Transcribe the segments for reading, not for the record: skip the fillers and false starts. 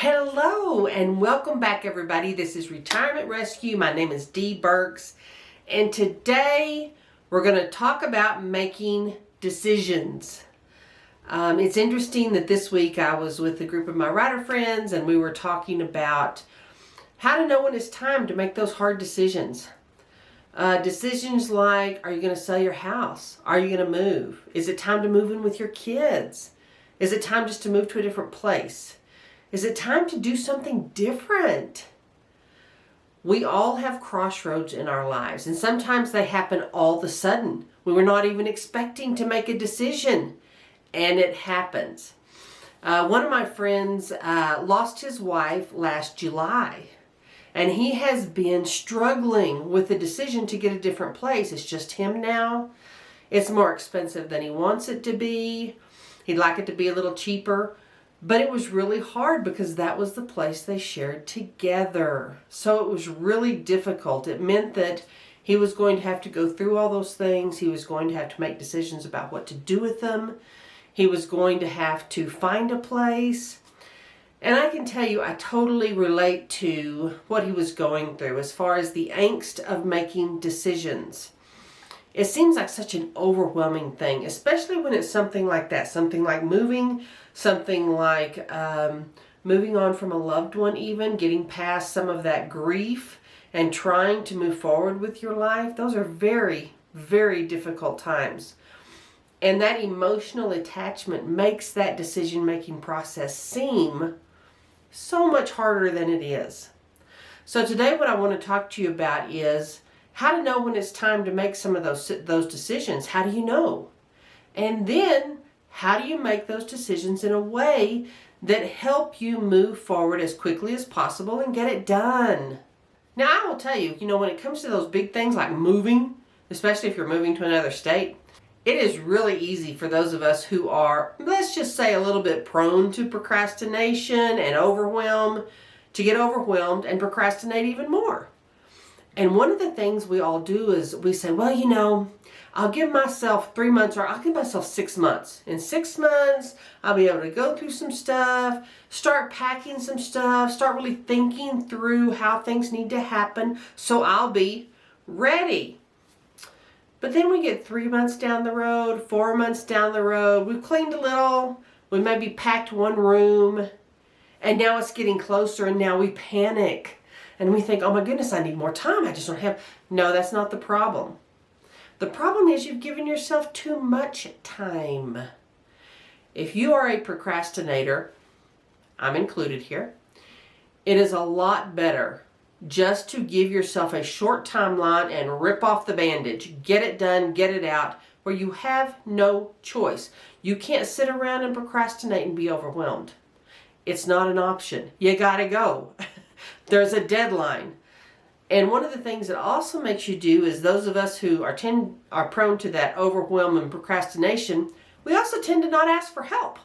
Hello and welcome back, everybody. This is Retirement Rescue. My name is Dee Burks, and today we're going to talk about making decisions. It's interesting that this week I was with a group of my writer friends and we were talking about how to know when it's time to make those hard decisions. Decisions like, are you going to sell your house? Are you going to move? Is it time to move in with your kids? Is it time just to move to a different place? Is it time to do something different? We all have crossroads in our lives, and sometimes they happen all of a sudden. We were not even expecting to make a decision, and it happens. One of my friends lost his wife last July, and he has been struggling with the decision to get a different place. It's just him now. It's more expensive than he wants it to be. He'd like it to be a little cheaper. But it was really hard because that was the place they shared together. So it was really difficult. It meant that he was going to have to go through all those things. He was going to have to make decisions about what to do with them. He was going to have to find a place. And I can tell you, I totally relate to what he was going through as far as the angst of making decisions. It seems like such an overwhelming thing, especially when it's something like that, something like moving, something like moving on from a loved one even, getting past some of that grief and trying to move forward with your life. Those are very, very difficult times. And that emotional attachment makes that decision-making process seem so much harder than it is. So today what I want to talk to you about is how to know when it's time to make some of those decisions. How do you know? And then, how do you make those decisions in a way that help you move forward as quickly as possible and get it done? Now, I will tell you, when it comes to those big things like moving, especially if you're moving to another state, it is really easy for those of us who are, let's just say, a little bit prone to procrastination and overwhelm, to get overwhelmed and procrastinate even more. And one of the things we all do is we say, well, I'll give myself 3 months or I'll give myself 6 months. In 6 months, I'll be able to go through some stuff, start packing some stuff, start really thinking through how things need to happen so I'll be ready. But then we get 3 months down the road, 4 months down the road, we've cleaned a little, we maybe packed one room, and now it's getting closer and now we panic. And we think, oh my goodness, I need more time. I just don't have. No, that's not the problem. The problem is you've given yourself too much time. If you are a procrastinator, I'm included here, it is a lot better just to give yourself a short timeline and rip off the bandage. Get it done, get it out, where you have no choice. You can't sit around and procrastinate and be overwhelmed. It's not an option. You gotta go. There's a deadline. And one of the things that also makes you do is those of us who are prone to that overwhelm and procrastination, we also tend to not ask for help.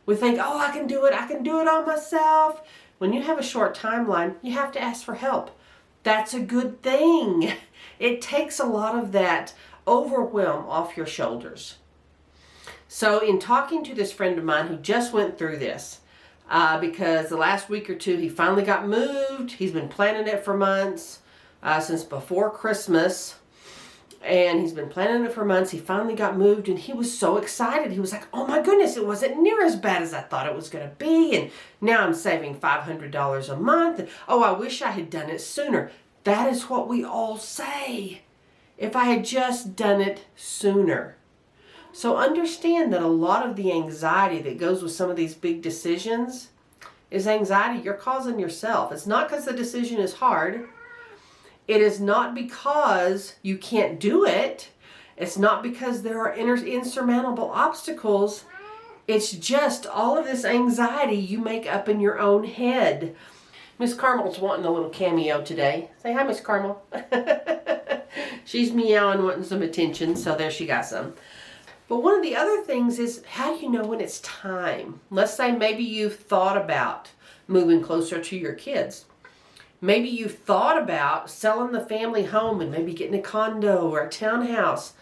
We think, oh, I can do it all myself. When you have a short timeline, you have to ask for help. That's a good thing. It takes a lot of that overwhelm off your shoulders. So in talking to this friend of mine who just went through this, because the last week or two he finally got moved. He's been planning it for months, since before Christmas, and he's been planning it for months. He finally got moved and he was so excited. He was like, oh my goodness, it wasn't near as bad as I thought it was going to be, and now I'm saving $500 a month, and oh, I wish I had done it sooner. That is what we all say. If I had just done it sooner. So understand that a lot of the anxiety that goes with some of these big decisions is anxiety you're causing yourself. It's not because the decision is hard. It is not because you can't do it. It's not because there are insurmountable obstacles. It's just all of this anxiety you make up in your own head. Miss Carmel's wanting a little cameo today. Say hi, Miss Carmel. She's meowing, wanting some attention, so there she got some. But one of the other things is, how do you know when it's time? Let's say maybe you've thought about moving closer to your kids. Maybe you've thought about selling the family home and maybe getting a condo or a townhouse,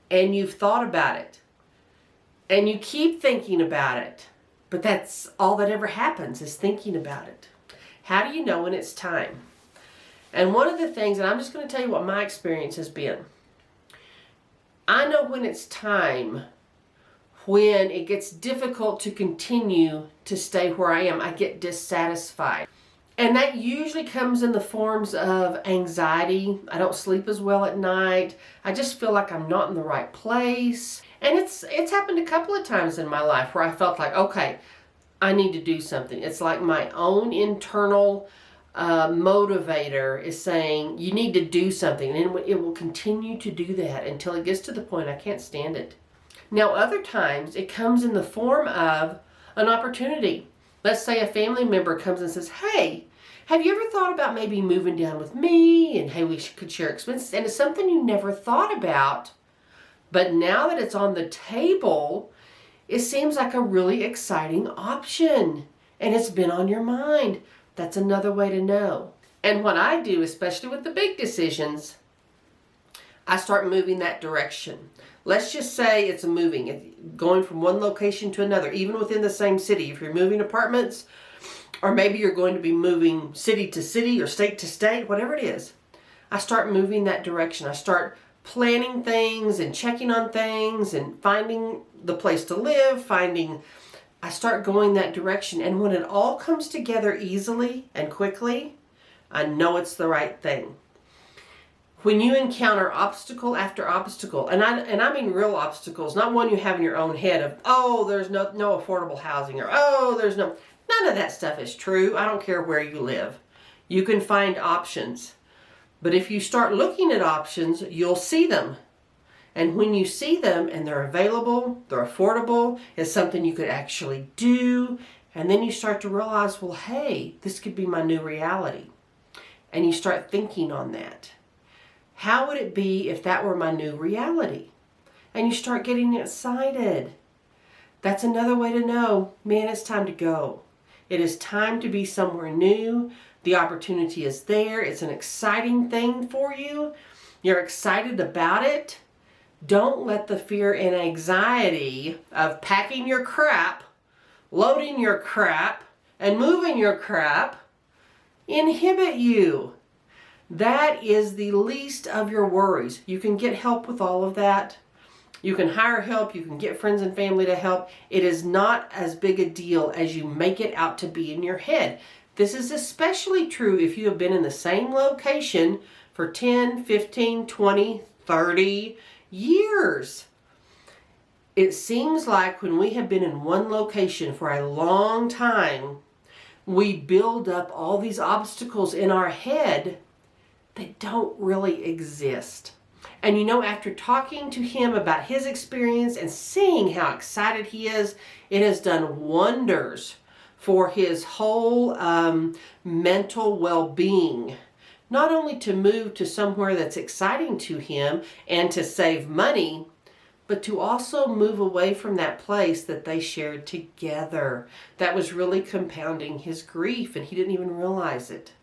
and you've thought about it. And you keep thinking about it. But that's all that ever happens, is thinking about it. How do you know when it's time? And one of the things, and I'm just going to tell you what my experience has been. I know when it's time when it gets difficult to continue to stay where I am. I get dissatisfied. And that usually comes in the forms of anxiety. I don't sleep as well at night. I just feel like I'm not in the right place. And it's happened a couple of times in my life where I felt like, okay, I need to do something. It's like my own internal motivator is saying, you need to do something. And it will continue to do that until it gets to the point I can't stand it. Now, other times it comes in the form of an opportunity. Let's say a family member comes and says, hey, have you ever thought about maybe moving down with me? And hey, we could share expenses. And it's something you never thought about. But now that it's on the table, it seems like a really exciting option. And it's been on your mind. That's another way to know. And what I do, especially with the big decisions, I start moving that direction. Let's just say it's going from one location to another, even within the same city. If you're moving apartments, or maybe you're going to be moving city to city or state to state, whatever it is, I start moving that direction. I start planning things and checking on things and finding the place to live, I start going that direction. And when it all comes together easily and quickly, I know it's the right thing. When you encounter obstacle after obstacle, and I mean real obstacles, not one you have in your own head of, oh, there's no affordable housing, or oh, none of that stuff is true. I don't care where you live. You can find options. But if you start looking at options, you'll see them. And when you see them and they're available, they're affordable, it's something you could actually do, and then you start to realize, well, hey, this could be my new reality. And you start thinking on that. How would it be if that were my new reality? And you start getting excited. That's another way to know, man, it's time to go. It is time to be somewhere new. The opportunity is there. It's an exciting thing for you. You're excited about it. Don't let the fear and anxiety of packing your crap, loading your crap, and moving your crap inhibit you. That is the least of your worries. You can get help with all of that. You can hire help. You can get friends and family to help. It is not as big a deal as you make it out to be in your head. This is especially true if you have been in the same location for 10, 15, 20, 30 years. It seems like when we have been in one location for a long time, we build up all these obstacles in our head that don't really exist. And you know, after talking to him about his experience and seeing how excited he is, it has done wonders for his whole mental well-being. Not only to move to somewhere that's exciting to him and to save money, but to also move away from that place that they shared together. That was really compounding his grief, and he didn't even realize it.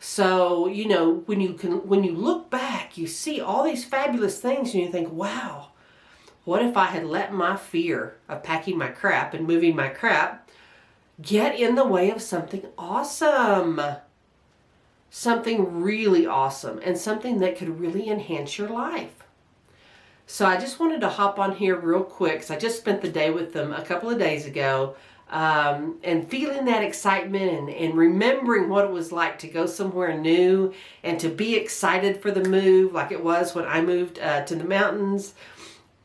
So, you know, when you look back, you see all these fabulous things and you think, wow, what if I had let my fear of packing my crap and moving my crap get in the way of something awesome? Something really awesome, and something that could really enhance your life. So I just wanted to hop on here real quick, because I just spent the day with them a couple of days ago, and feeling that excitement and remembering what it was like to go somewhere new and to be excited for the move like it was when I moved to the mountains.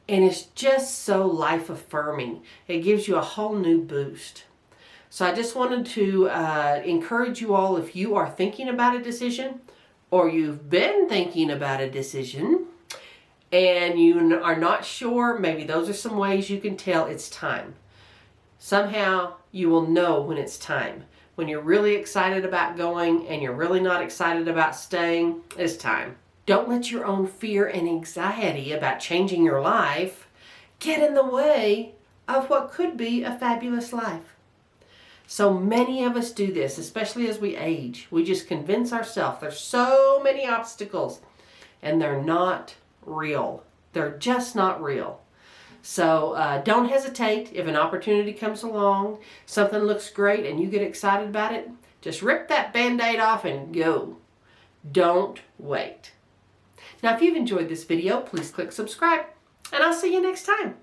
And it's just so life affirming. It gives you a whole new boost. So I just wanted to encourage you all, if you are thinking about a decision or you've been thinking about a decision and you are not sure, maybe those are some ways you can tell it's time. Somehow you will know when it's time. When you're really excited about going and you're really not excited about staying, it's time. Don't let your own fear and anxiety about changing your life get in the way of what could be a fabulous life. So many of us do this, especially as we age. We just convince ourselves there's so many obstacles, and they're not real. They're just not real. So don't hesitate. If an opportunity comes along, something looks great and you get excited about it, just rip that Band-Aid off and go. Don't wait. Now, if you've enjoyed this video, please click subscribe, and I'll see you next time.